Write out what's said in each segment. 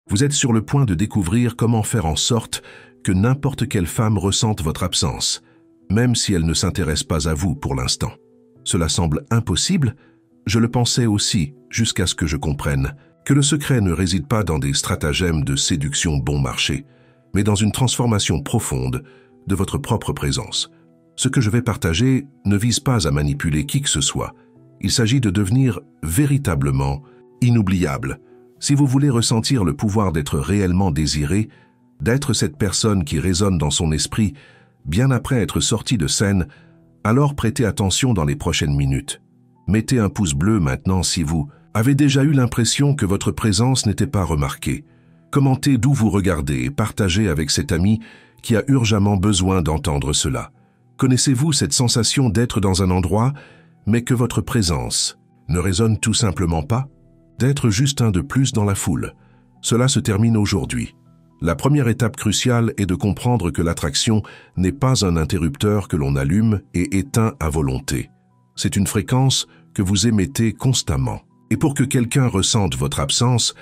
Vous êtes sur le point de découvrir comment faire en sorte que n'importe quelle femme ressente votre absence, même si elle ne s'intéresse pas à vous pour l'instant. Cela semble impossible, je le pensais aussi, jusqu'à ce que je comprenne que le secret ne réside pas dans des stratagèmes de séduction bon marché, mais dans une transformation profonde de votre propre présence. Ce que je vais partager ne vise pas à manipuler qui que ce soit. Il s'agit de devenir véritablement inoubliable. Si vous voulez ressentir le pouvoir d'être réellement désiré, d'être cette personne qui résonne dans son esprit, bien après être sorti de scène, alors prêtez attention dans les prochaines minutes. Mettez un pouce bleu maintenant si vous avez déjà eu l'impression que votre présence n'était pas remarquée. Commentez d'où vous regardez et partagez avec cet ami qui a urgemment besoin d'entendre cela. Connaissez-vous cette sensation d'être dans un endroit, mais que votre présence ne résonne tout simplement pas? D'être juste un de plus dans la foule. Cela se termine aujourd'hui. La première étape cruciale est de comprendre que l'attraction n'est pas un interrupteur que l'on allume et éteint à volonté. C'est une fréquence que vous émettez constamment. Et pour que quelqu'un ressente votre absence,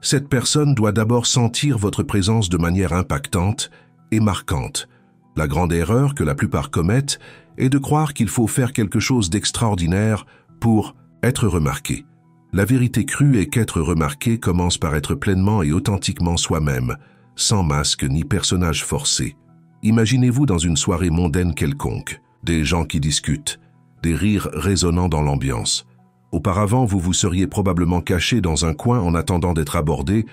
cette personne doit d'abord sentir votre présence de manière impactante et marquante. La grande erreur que la plupart commettent est de croire qu'il faut faire quelque chose d'extraordinaire pour être remarqué. La vérité crue est qu'être remarqué commence par être pleinement et authentiquement soi-même, sans masque ni personnage forcé. Imaginez-vous dans une soirée mondaine quelconque, des gens qui discutent, des rires résonnant dans l'ambiance. Auparavant, vous vous seriez probablement caché dans un coin en attendant d'être abordé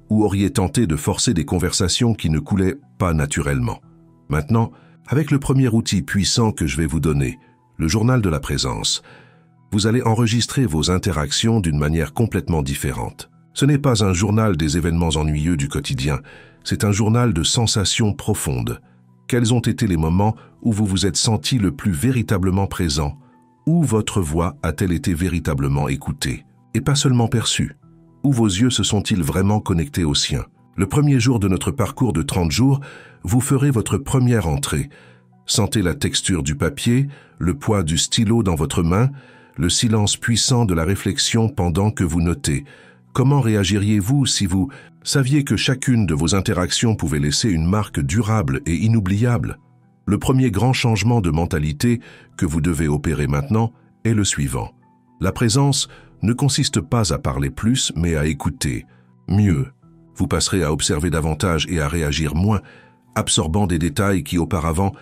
ou auriez tenté de forcer des conversations qui ne coulaient pas naturellement. Maintenant, avec le premier outil puissant que je vais vous donner, le journal de la présence, vous allez enregistrer vos interactions d'une manière complètement différente. Ce n'est pas un journal des événements ennuyeux du quotidien, c'est un journal de sensations profondes. Quels ont été les moments où vous vous êtes senti le plus véritablement présent? Où votre voix a-t-elle été véritablement écoutée, et pas seulement perçue? Où vos yeux se sont-ils vraiment connectés aux siens? Le premier jour de notre parcours de 30 jours, vous ferez votre première entrée. Sentez la texture du papier, le poids du stylo dans votre main, le silence puissant de la réflexion pendant que vous notez. Comment réagiriez-vous si vous saviez que chacune de vos interactions pouvait laisser une marque durable et inoubliable? Le premier grand changement de mentalité que vous devez opérer maintenant est le suivant. La présence ne consiste pas à parler plus, mais à écouter mieux. Vous passerez à observer davantage et à réagir moins, absorbant des détails qui auparavant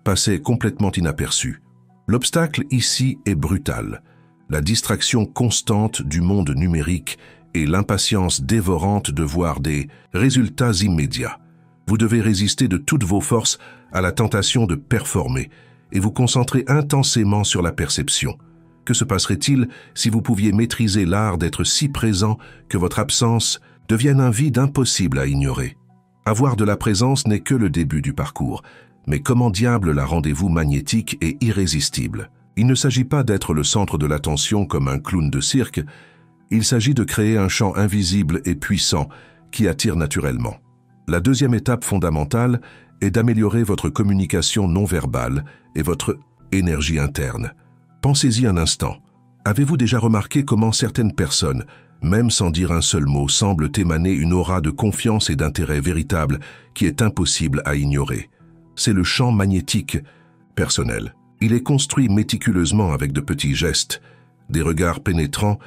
passaient complètement inaperçus. L'obstacle ici est brutal. La distraction constante du monde numérique et l'impatience dévorante de voir des résultats immédiats. Vous devez résister de toutes vos forces à la tentation de performer et vous concentrer intensément sur la perception. Que se passerait-il si vous pouviez maîtriser l'art d'être si présent que votre absence devienne un vide impossible à ignorer? Avoir de la présence n'est que le début du parcours, mais comment diable la rendez-vous magnétique et irrésistible? Il ne s'agit pas d'être le centre de l'attention comme un clown de cirque, il s'agit de créer un champ invisible et puissant qui attire naturellement. La deuxième étape fondamentale est d'améliorer votre communication non verbale et votre énergie interne. Pensez-y un instant. Avez-vous déjà remarqué comment certaines personnes, même sans dire un seul mot, semblent émaner une aura de confiance et d'intérêt véritable qui est impossible à ignorer? C'est le champ magnétique personnel. Il est construit méticuleusement avec de petits gestes, des regards pénétrants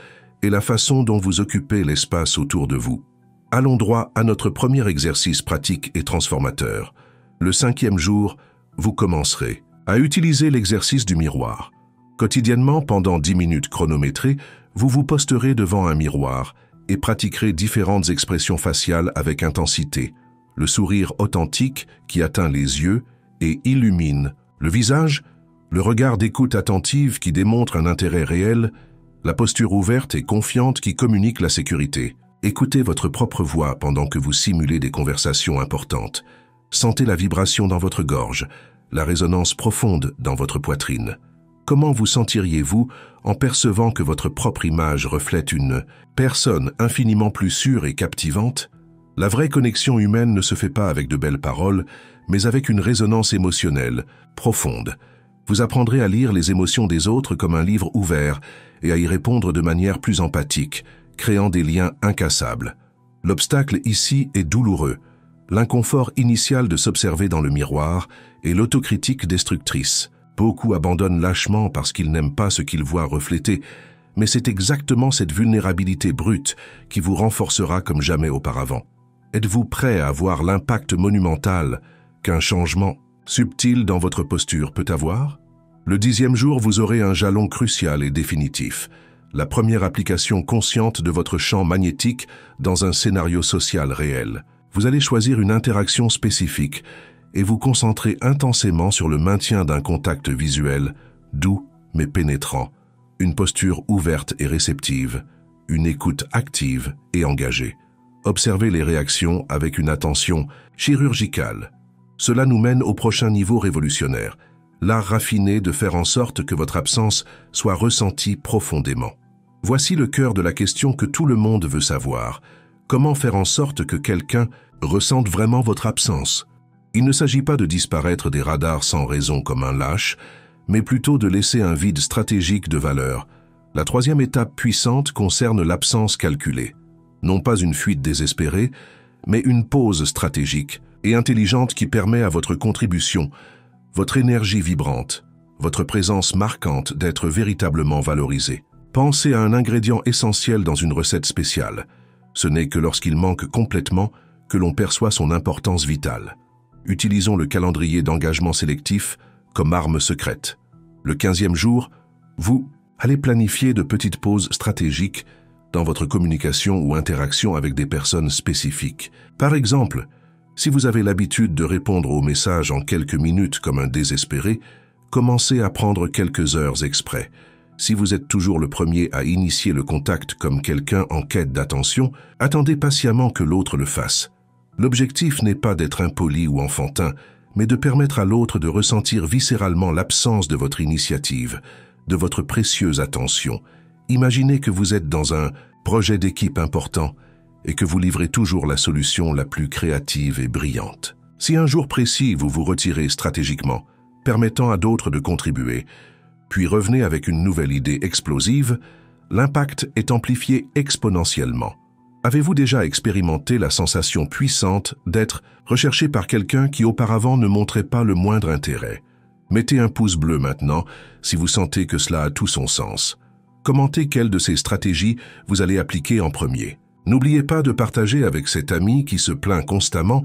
et la façon dont vous occupez l'espace autour de vous. Allons droit à notre premier exercice pratique et transformateur. Le 5e jour, vous commencerez à utiliser l'exercice du miroir. Quotidiennement, pendant 10 minutes chronométrées, vous vous posterez devant un miroir et pratiquerez différentes expressions faciales avec intensité. Le sourire authentique qui atteint les yeux et illumine le visage, le regard d'écoute attentive qui démontre un intérêt réel, la posture ouverte et confiante qui communique la sécurité. Écoutez votre propre voix pendant que vous simulez des conversations importantes. Sentez la vibration dans votre gorge, la résonance profonde dans votre poitrine. Comment vous sentiriez-vous en percevant que votre propre image reflète une personne infiniment plus sûre et captivante? La vraie connexion humaine ne se fait pas avec de belles paroles, mais avec une résonance émotionnelle, profonde. Vous apprendrez à lire les émotions des autres comme un livre ouvert et à y répondre de manière plus empathique, créant des liens incassables. L'obstacle ici est douloureux, l'inconfort initial de s'observer dans le miroir et l'autocritique destructrice. Beaucoup abandonnent lâchement parce qu'ils n'aiment pas ce qu'ils voient refléter, mais c'est exactement cette vulnérabilité brute qui vous renforcera comme jamais auparavant. Êtes-vous prêt à voir l'impact monumental qu'un changement subtil dans votre posture peut avoir? Le 10e jour, vous aurez un jalon crucial et définitif, la première application consciente de votre champ magnétique dans un scénario social réel. Vous allez choisir une interaction spécifique et vous concentrer intensément sur le maintien d'un contact visuel, doux mais pénétrant, une posture ouverte et réceptive, une écoute active et engagée. Observez les réactions avec une attention chirurgicale. Cela nous mène au prochain niveau révolutionnaire, l'art raffiné de faire en sorte que votre absence soit ressentie profondément. Voici le cœur de la question que tout le monde veut savoir. Comment faire en sorte que quelqu'un ressente vraiment votre absence? Il ne s'agit pas de disparaître des radars sans raison comme un lâche, mais plutôt de laisser un vide stratégique de valeur. La 3e étape puissante concerne l'absence calculée. Non pas une fuite désespérée, mais une pause stratégique et intelligente qui permet à votre contribution, votre énergie vibrante, votre présence marquante d'être véritablement valorisée. Pensez à un ingrédient essentiel dans une recette spéciale. Ce n'est que lorsqu'il manque complètement que l'on perçoit son importance vitale. Utilisons le calendrier d'engagement sélectif comme arme secrète. Le 15e jour, vous allez planifier de petites pauses stratégiques dans votre communication ou interaction avec des personnes spécifiques. Par exemple, si vous avez l'habitude de répondre aux messages en quelques minutes comme un désespéré, commencez à prendre quelques heures exprès. Si vous êtes toujours le premier à initier le contact comme quelqu'un en quête d'attention, attendez patiemment que l'autre le fasse. L'objectif n'est pas d'être impoli ou enfantin, mais de permettre à l'autre de ressentir viscéralement l'absence de votre initiative, de votre précieuse attention. Imaginez que vous êtes dans un projet d'équipe important et que vous livrez toujours la solution la plus créative et brillante. Si un jour précis vous vous retirez stratégiquement, permettant à d'autres de contribuer, puis revenez avec une nouvelle idée explosive, l'impact est amplifié exponentiellement. Avez-vous déjà expérimenté la sensation puissante d'être recherché par quelqu'un qui auparavant ne montrait pas le moindre intérêt? Mettez un pouce bleu maintenant si vous sentez que cela a tout son sens. Commentez quelle de ces stratégies vous allez appliquer en premier. N'oubliez pas de partager avec cet ami qui se plaint constamment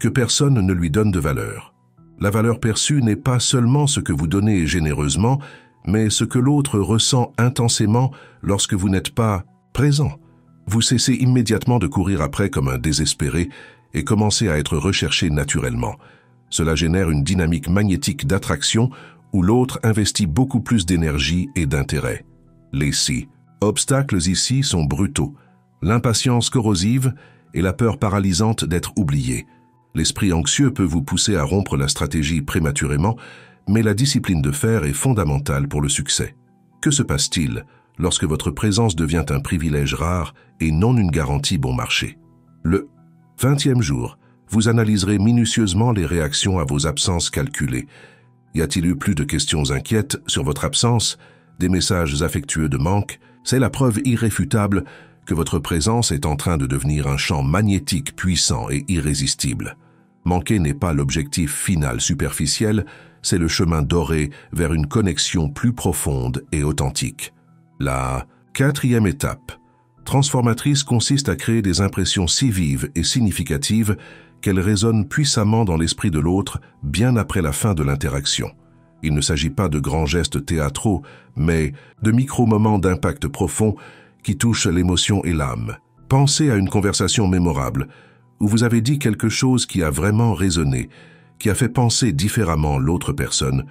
que personne ne lui donne de valeur. La valeur perçue n'est pas seulement ce que vous donnez généreusement, mais ce que l'autre ressent intensément lorsque vous n'êtes pas présent. Vous cessez immédiatement de courir après comme un désespéré et commencez à être recherché naturellement. Cela génère une dynamique magnétique d'attraction où l'autre investit beaucoup plus d'énergie et d'intérêt. Les obstacles ici sont brutaux. L'impatience corrosive et la peur paralysante d'être oublié. L'esprit anxieux peut vous pousser à rompre la stratégie prématurément, mais la discipline de fer est fondamentale pour le succès. Que se passe-t-il lorsque votre présence devient un privilège rare et non une garantie bon marché? Le 20e jour, vous analyserez minutieusement les réactions à vos absences calculées. Y a-t-il eu plus de questions inquiètes sur votre absence, des messages affectueux de manque? C'est la preuve irréfutable que votre présence est en train de devenir un champ magnétique puissant et irrésistible. Manquer n'est pas l'objectif final superficiel, c'est le chemin doré vers une connexion plus profonde et authentique. La 4e étape, transformatrice, consiste à créer des impressions si vives et significatives qu'elles résonnent puissamment dans l'esprit de l'autre bien après la fin de l'interaction. Il ne s'agit pas de grands gestes théâtraux, mais de micro-moments d'impact profond qui touchent l'émotion et l'âme. Pensez à une conversation mémorable où vous avez dit quelque chose qui a vraiment résonné, qui a fait penser différemment l'autre personne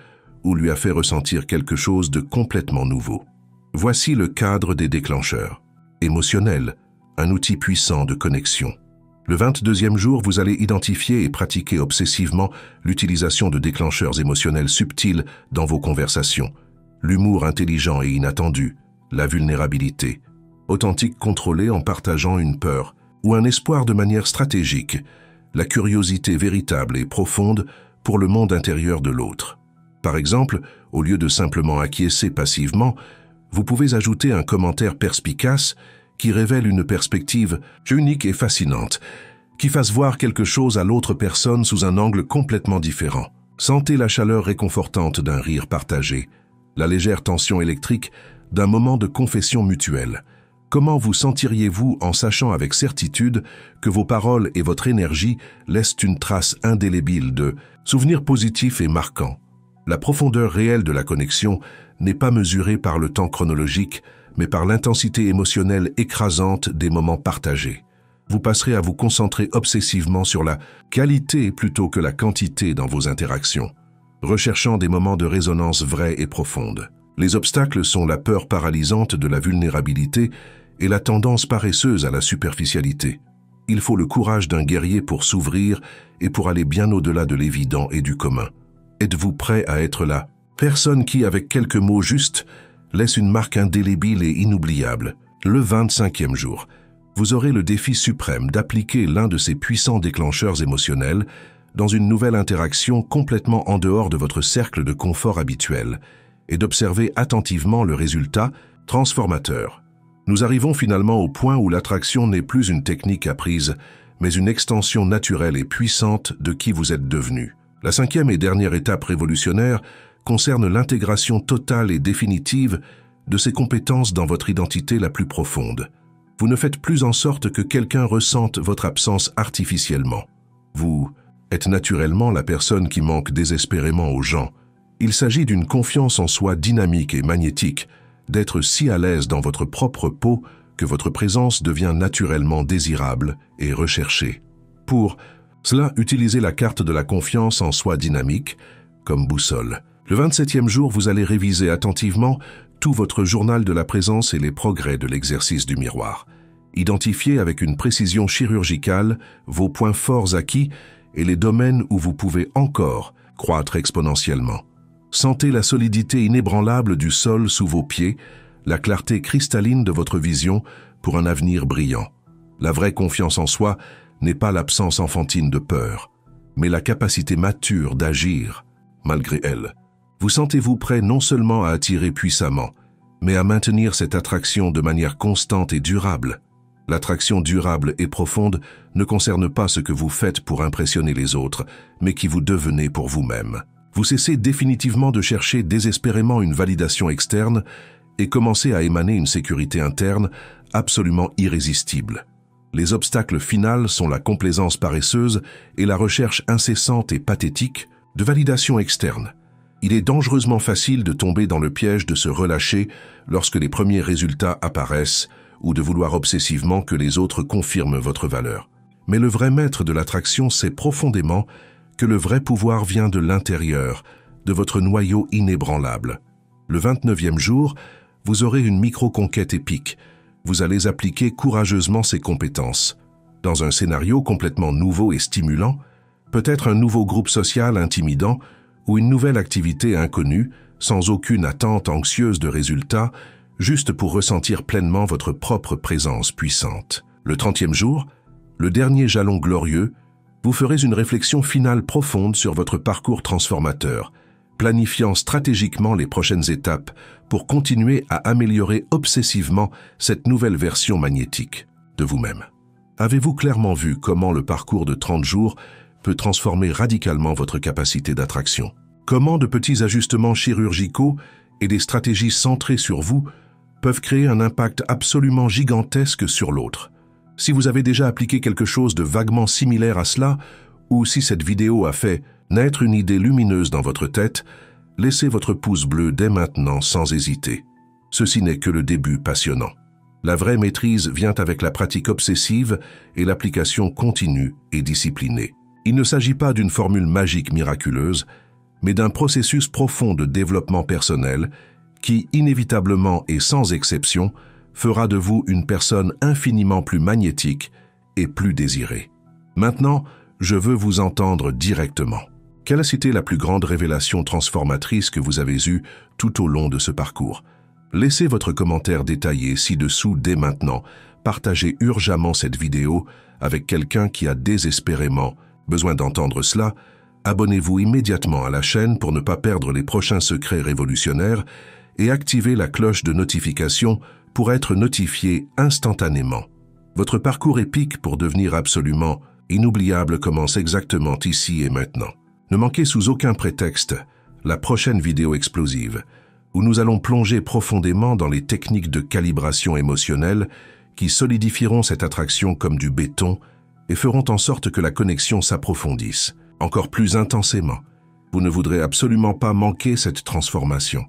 ou lui a fait ressentir quelque chose de complètement nouveau. Voici le cadre des déclencheurs. Émotionnel, un outil puissant de connexion. Le 22e jour, vous allez identifier et pratiquer obsessivement l'utilisation de déclencheurs émotionnels subtils dans vos conversations. L'humour intelligent et inattendu, la vulnérabilité, authentique contrôlée en partageant une peur ou un espoir de manière stratégique, la curiosité véritable et profonde pour le monde intérieur de l'autre. Par exemple, au lieu de simplement acquiescer passivement, vous pouvez ajouter un commentaire perspicace qui révèle une perspective unique et fascinante, qui fasse voir quelque chose à l'autre personne sous un angle complètement différent. Sentez la chaleur réconfortante d'un rire partagé, la légère tension électrique d'un moment de confession mutuelle. Comment vous sentiriez-vous en sachant avec certitude que vos paroles et votre énergie laissent une trace indélébile de souvenirs positifs et marquants? La profondeur réelle de la connexion n'est pas mesurée par le temps chronologique, mais par l'intensité émotionnelle écrasante des moments partagés. Vous passerez à vous concentrer obsessivement sur la qualité plutôt que la quantité dans vos interactions, recherchant des moments de résonance vraie et profonde. Les obstacles sont la peur paralysante de la vulnérabilité et la tendance paresseuse à la superficialité. Il faut le courage d'un guerrier pour s'ouvrir et pour aller bien au-delà de l'évident et du commun. Êtes-vous prêt à être la personne qui, avec quelques mots justes, laisse une marque indélébile et inoubliable? Le 25e jour, vous aurez le défi suprême d'appliquer l'un de ces puissants déclencheurs émotionnels dans une nouvelle interaction complètement en dehors de votre cercle de confort habituel et d'observer attentivement le résultat transformateur. Nous arrivons finalement au point où l'attraction n'est plus une technique apprise, mais une extension naturelle et puissante de qui vous êtes devenu. La 5e et dernière étape révolutionnaire concerne l'intégration totale et définitive de ces compétences dans votre identité la plus profonde. Vous ne faites plus en sorte que quelqu'un ressente votre absence artificiellement. Vous êtes naturellement la personne qui manque désespérément aux gens. Il s'agit d'une confiance en soi dynamique et magnétique, d'être si à l'aise dans votre propre peau que votre présence devient naturellement désirable et recherchée. Pour cela, utilisez la carte de la confiance en soi dynamique comme boussole. Le 27e jour, vous allez réviser attentivement tout votre journal de la présence et les progrès de l'exercice du miroir. Identifiez avec une précision chirurgicale vos points forts acquis et les domaines où vous pouvez encore croître exponentiellement. Sentez la solidité inébranlable du sol sous vos pieds, la clarté cristalline de votre vision pour un avenir brillant. La vraie confiance en soi n'est pas l'absence enfantine de peur, mais la capacité mature d'agir malgré elle. Vous sentez-vous prêt non seulement à attirer puissamment, mais à maintenir cette attraction de manière constante et durable? L'attraction durable et profonde ne concerne pas ce que vous faites pour impressionner les autres, mais qui vous devenez pour vous-même. Vous cessez définitivement de chercher désespérément une validation externe et commencez à émaner une sécurité interne absolument irrésistible. Les obstacles finals sont la complaisance paresseuse et la recherche incessante et pathétique de validation externe. Il est dangereusement facile de tomber dans le piège de se relâcher lorsque les premiers résultats apparaissent ou de vouloir obsessivement que les autres confirment votre valeur. Mais le vrai maître de l'attraction sait profondément que le vrai pouvoir vient de l'intérieur, de votre noyau inébranlable. Le 29e jour, vous aurez une micro-conquête épique. Vous allez appliquer courageusement ces compétences. Dans un scénario complètement nouveau et stimulant, peut-être un nouveau groupe social intimidant ou une nouvelle activité inconnue, sans aucune attente anxieuse de résultats, juste pour ressentir pleinement votre propre présence puissante. Le 30e jour, le dernier jalon glorieux, vous ferez une réflexion finale profonde sur votre parcours transformateur, planifiant stratégiquement les prochaines étapes pour continuer à améliorer obsessivement cette nouvelle version magnétique de vous-même. Avez-vous clairement vu comment le parcours de 30 jours peut transformer radicalement votre capacité d'attraction? Comment de petits ajustements chirurgicaux et des stratégies centrées sur vous peuvent créer un impact absolument gigantesque sur l'autre? Si vous avez déjà appliqué quelque chose de vaguement similaire à cela, ou si cette vidéo a fait naître une idée lumineuse dans votre tête, laissez votre pouce bleu dès maintenant sans hésiter. Ceci n'est que le début passionnant. La vraie maîtrise vient avec la pratique obsessive et l'application continue et disciplinée. Il ne s'agit pas d'une formule magique miraculeuse, mais d'un processus profond de développement personnel qui, inévitablement et sans exception, fera de vous une personne infiniment plus magnétique et plus désirée. Maintenant, je veux vous entendre directement. Quelle a été la plus grande révélation transformatrice que vous avez eue tout au long de ce parcours? Laissez votre commentaire détaillé ci-dessous dès maintenant. Partagez urgemment cette vidéo avec quelqu'un qui a désespérément besoin d'entendre cela. Abonnez-vous immédiatement à la chaîne pour ne pas perdre les prochains secrets révolutionnaires et activez la cloche de notification pour être notifié instantanément. Votre parcours épique pour devenir absolument inoubliable commence exactement ici et maintenant. Ne manquez sous aucun prétexte la prochaine vidéo explosive, où nous allons plonger profondément dans les techniques de calibration émotionnelle qui solidifieront cette attraction comme du béton et feront en sorte que la connexion s'approfondisse encore plus intensément. Vous ne voudrez absolument pas manquer cette transformation.